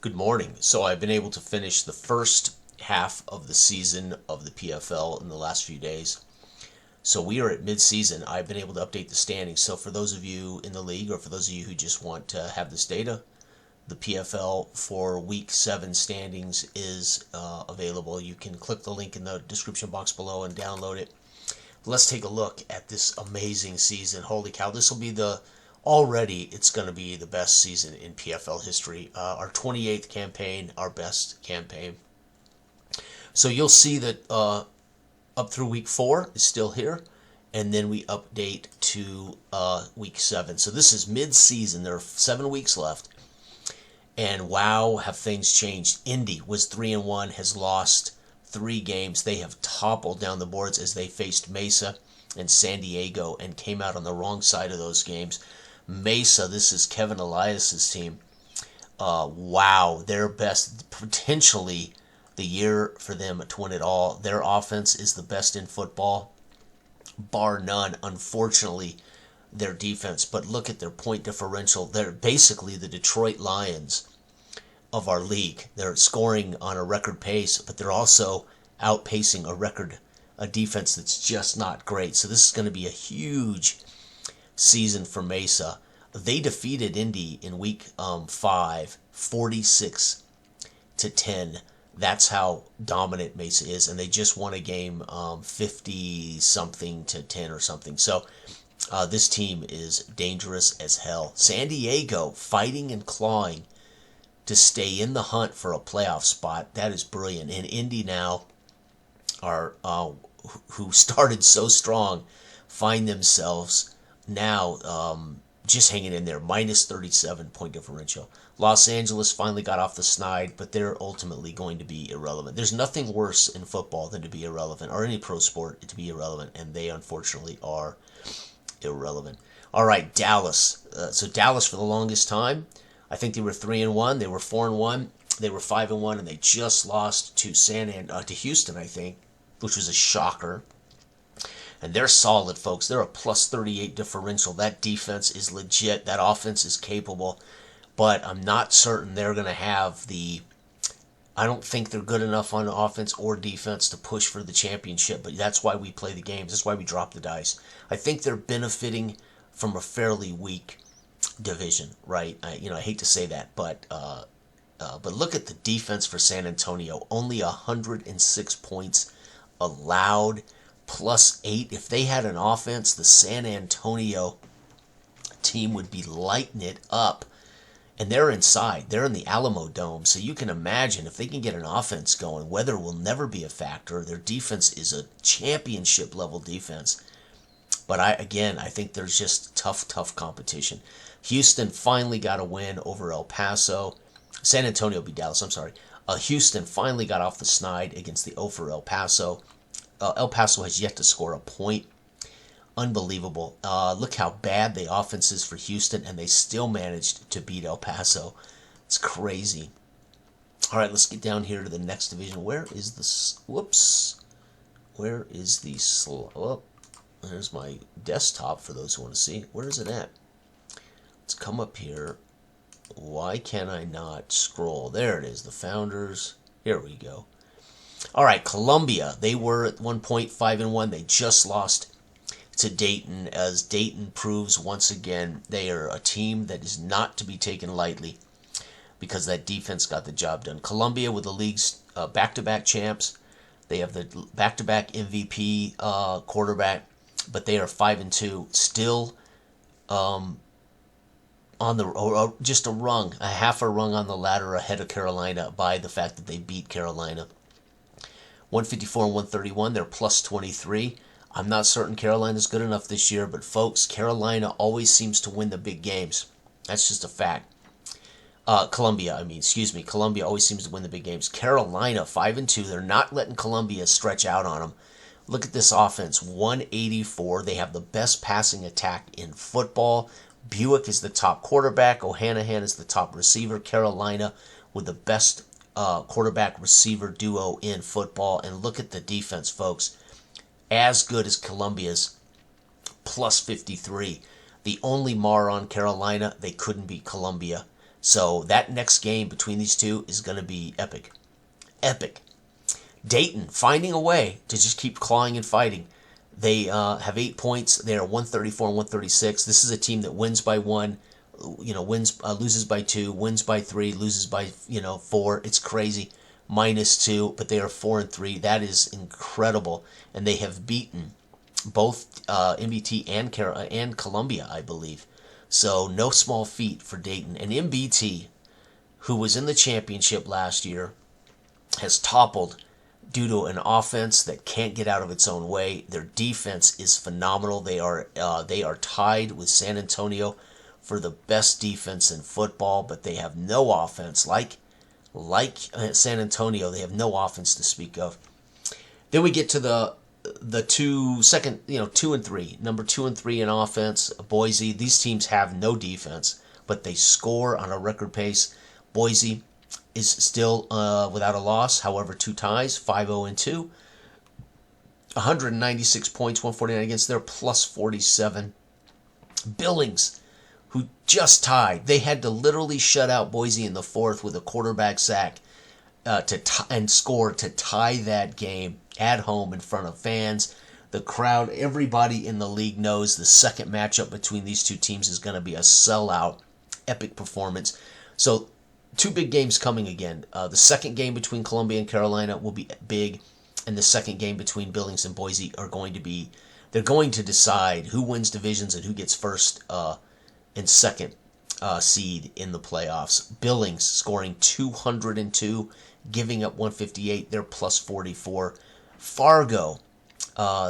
Good morning. So I've been able to finish the first half of the season of the PFL in the last few days. So we are at mid-season. I've been able to update the standings. So for those of you in the league, or for those of you who just want to have this data, the PFL for Week 7 standings is available. You can click the link in the description box below and download it. Let's take a look at this amazing season. Holy cow, this will be already it's going to be the best season in PFL history. Our 28th campaign, our best campaign. So you'll see that up through week 4 is still here, and then we update to week 7. So this is mid-season. There are 7 weeks left, and wow, have things changed. Indy was 3-1, has lost 3 games. They have toppled down the boards as they faced Mesa and San Diego and came out on the wrong side of those games. Mesa, this is Kevin Elias's team. Wow, their best, potentially the year for them to win it all. Their offense is the best in football, bar none. Unfortunately, their defense, but look at their point differential. They're basically the Detroit Lions of our league. They're scoring on a record pace, but they're also outpacing a defense that's just not great. So this is going to be a huge season for Mesa. They defeated Indy in week 5, 46-10. That's how dominant Mesa is, and they just won a game 50-something to 10 or something. So this team is dangerous as hell. San Diego fighting and clawing to stay in the hunt for a playoff spot. That is brilliant. And Indy now are who started so strong find themselves now just hanging in there, minus 37 point differential. Los Angeles finally got off the snide, but they're ultimately going to be irrelevant. There's nothing worse in football than to be irrelevant, or any pro sport to be irrelevant, and they unfortunately are irrelevant. All right, Dallas. So Dallas for the longest time, I think they were 3-1, they were 4-1, they were 5-1, and they just lost to to Houston, I think, which was a shocker. And they're solid, folks. They're a plus 38 differential. That defense is legit. That offense is capable. But I'm not certain they're going to have I don't think they're good enough on offense or defense to push for the championship. But that's why we play the games. That's why we drop the dice. I think they're benefiting from a fairly weak division, right? I hate to say that, but look at the defense for San Antonio. Only 106 points allowed. +8. If they had an offense, the San Antonio team would be lighting it up. And they're inside. They're in the Alamo Dome. So you can imagine if they can get an offense going, weather will never be a factor. Their defense is a championship level defense. But I think there's just tough competition. Houston finally got a win over El Paso. San Antonio beat Dallas, I'm sorry. Houston finally got off the snide against the Ophir El Paso. El Paso has yet to score a point. Unbelievable. Look how bad the offense is for Houston, and they still managed to beat El Paso. It's crazy. All right, let's get down here to the next division. Where is the... Whoops. Where is the... Oh, there's my desktop for those who want to see. Where is it at? Let's come up here. Why can I not scroll? There it is. The Founders. Here we go. All right, Columbia. They were at one point 5-1. They just lost to Dayton, as Dayton proves once again they are a team that is not to be taken lightly because that defense got the job done. Columbia with the league's back-to-back champs. They have the back-to-back MVP quarterback, but they are 5-2. Still on the just a half a rung on the ladder ahead of Carolina by the fact that they beat Carolina. 154 and 131, they're plus 23. I'm not certain Carolina's good enough this year, but folks, Carolina always seems to win the big games. That's just a fact. Columbia always seems to win the big games. Carolina, 5-2, they're not letting Columbia stretch out on them. Look at this offense, 184. They have the best passing attack in football. Buick is the top quarterback. O'Hanahan is the top receiver. Carolina with the best quarterback receiver duo in football. And look at the defense, folks. As good as Columbia's, plus 53. The only mar on Carolina, they couldn't beat Columbia. So that next game between these two is going to be epic. Epic. Dayton finding a way to just keep clawing and fighting. They have 8 points. They are 134 and 136. This is a team that wins by 1, loses by 2, wins by 3, loses by 4. It's crazy. -2, but they are 4 and 3. That is incredible, and they have beaten both MBT and Columbia, I believe. So no small feat for Dayton. And MBT, who was in the championship last year, has toppled due to an offense that can't get out of its own way. Their defense is phenomenal. They are tied with San Antonio for the best defense in football, but they have no offense. Like San Antonio, they have no offense to speak of. Then we get to the 2 and 3, number 2 and 3 in offense. Boise. These teams have no defense, but they score on a record pace. Boise is still without a loss, however, 2 ties, 5-0 and 2. 196 points, 149 against their plus 47. Billings, who just tied. They had to literally shut out Boise in the 4th with a quarterback sack and score to tie that game at home in front of fans. The crowd, everybody in the league knows the second matchup between these two teams is going to be a sellout, epic performance. So 2 big games coming again. The second game between Columbia and Carolina will be big, and the second game between Billings and Boise they're going to decide who wins divisions and who gets first and second seed in the playoffs. Billings scoring 202, giving up 158. They're plus 44. Fargo,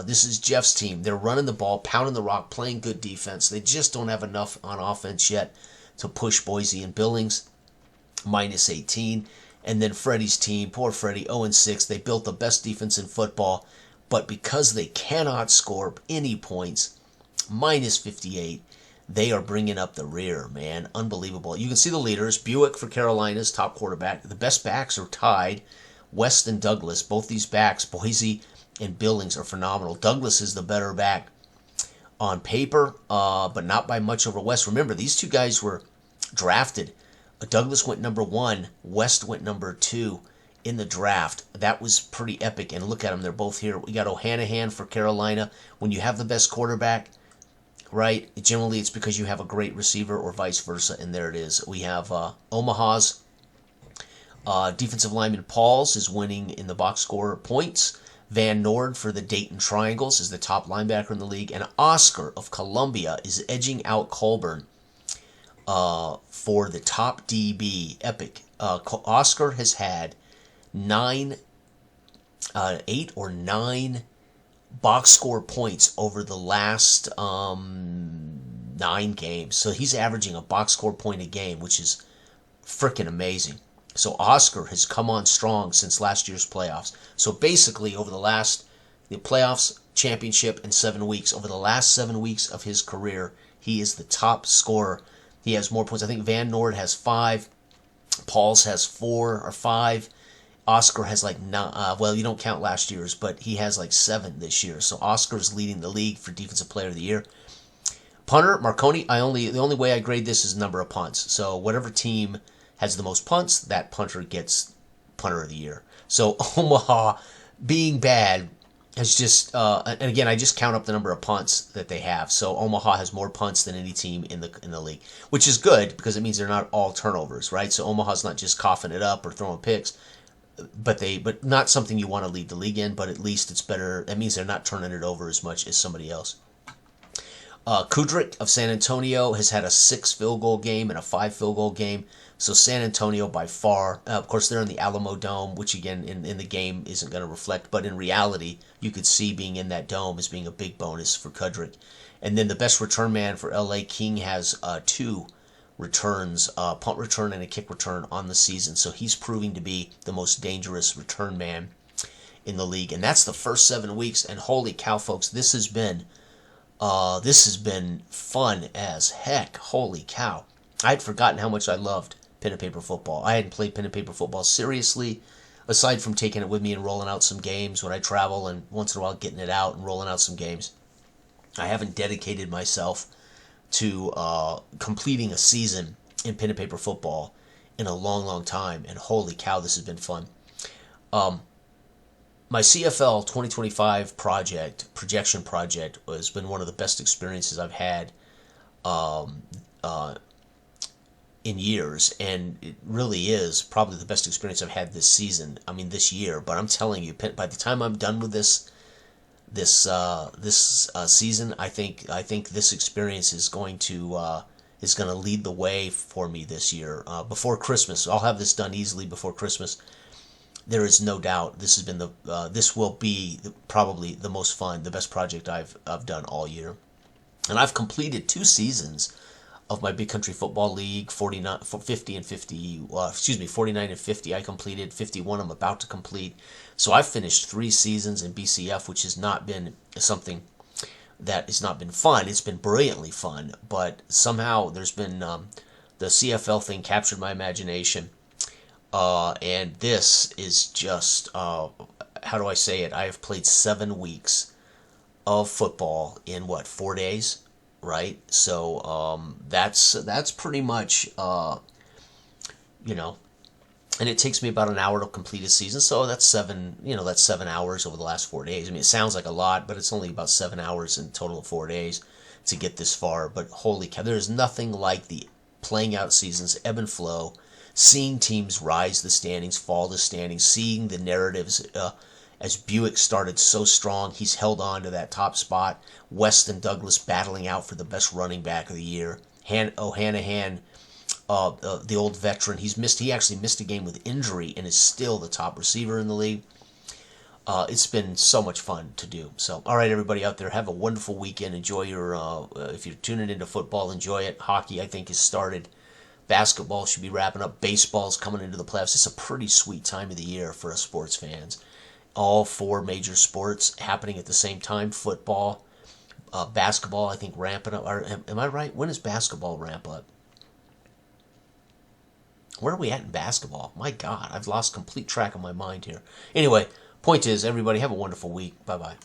this is Jeff's team. They're running the ball, pounding the rock, playing good defense. They just don't have enough on offense yet to push Boise and Billings. -18. And then Freddie's team, poor Freddie, 0-6. They built the best defense in football, but because they cannot score any points, -58, they are bringing up the rear, man. Unbelievable. You can see the leaders. Buick for Carolina's top quarterback. The best backs are tied. West and Douglas, both these backs, Boise and Billings, are phenomenal. Douglas is the better back on paper, but not by much over West. Remember, these two guys were drafted. Douglas went number 1. West went number 2 in the draft. That was pretty epic. And look at them. They're both here. We got O'Hanahan for Carolina. When you have the best quarterback, right, generally it's because you have a great receiver or vice versa. And there it is. We have Omaha's defensive lineman Pauls is winning in the box score points. Van Nord for the Dayton Triangles is the top linebacker in the league. And Oscar of Columbia is edging out Colburn for the top DB. Epic. Oscar has had 8 or 9 box score points over the last 9 games. So he's averaging a box score point a game, which is freaking amazing. So Oscar has come on strong since last year's playoffs. So basically, over the playoffs, championship, and 7 weeks, over the last 7 weeks of his career, he is the top scorer. He has more points. I think Van Nord has 5. Pauls has 4 or 5. Oscar has like 9. Well, you don't count last year's, but he has like 7 this year. So Oscar's leading the league for Defensive Player of the Year. Punter, Marconi, the only way I grade this is number of punts. So whatever team has the most punts, that punter gets Punter of the Year. So Omaha, being bad, has just, and again, I just count up the number of punts that they have. So Omaha has more punts than any team in the league, which is good because it means they're not all turnovers, right? So Omaha's not just coughing it up or throwing picks, but not something you want to lead the league in. But at least it's better. That means they're not turning it over as much as somebody else. Kudrick of San Antonio has had a 6 field goal game and a 5 field goal game. So San Antonio by far, of course, they're in the Alamo Dome, which again in the game isn't going to reflect. But in reality, you could see being in that dome as being a big bonus for Kudrick. And then the best return man for LA, King, has 2 returns, punt return and a kick return on the season. So he's proving to be the most dangerous return man in the league. And that's the first 7 weeks. And holy cow, folks, this has been fun as heck. Holy cow. I had forgotten how much I loved pen and paper football. I hadn't played pen and paper football seriously, aside from taking it with me and rolling out some games when I travel and once in a while getting it out and rolling out some games. I haven't dedicated myself to completing a season in pen and paper football in a long, long time, and holy cow, this has been fun. My CFL 2025 projection project, has been one of the best experiences I've had um, uh, in years, and it really is probably the best experience I've had this season. I mean, this year. But I'm telling you, by the time I'm done with this season, I think this experience is going to lead the way for me this year. Before Christmas, I'll have this done easily before Christmas. There is no doubt this will be probably the most fun, the best project I've done all year. And I've completed 2 seasons of my Big Country Football League, 49, 50 and 50, 49 and 50. I completed 51. I'm about to complete. So I've finished 3 seasons in BCF, which has not been something that has not been fun. It's been brilliantly fun, but somehow there's been the CFL thing captured my imagination, and this is just how do I say it? I have played 7 weeks of football in what, 4 days, right? So that's pretty much you know, and it takes me about an hour to complete a season. So that's 7 hours over the last 4 days. I mean, it sounds like a lot, but it's only about 7 hours in total of 4 days to get this far. But holy cow, there is nothing like the playing out seasons, ebb and flow, seeing teams rise the standings, fall the standings, seeing the narratives. As Buick started so strong, he's held on to that top spot. Weston Douglas battling out for the best running back of the year. O'Hanahan, the old veteran, he actually missed a game with injury and is still the top receiver in the league. It's been so much fun to do. So, all right, everybody out there, have a wonderful weekend. Enjoy if you're tuning into football, enjoy it. Hockey, I think, has started. Basketball should be wrapping up. Baseball's coming into the playoffs. It's a pretty sweet time of the year for us sports fans. All 4 major sports happening at the same time. Football, basketball, I think, ramping up. Am I right? When does basketball ramp up? Where are we at in basketball? My God, I've lost complete track of my mind here. Anyway, point is, everybody have a wonderful week. Bye-bye.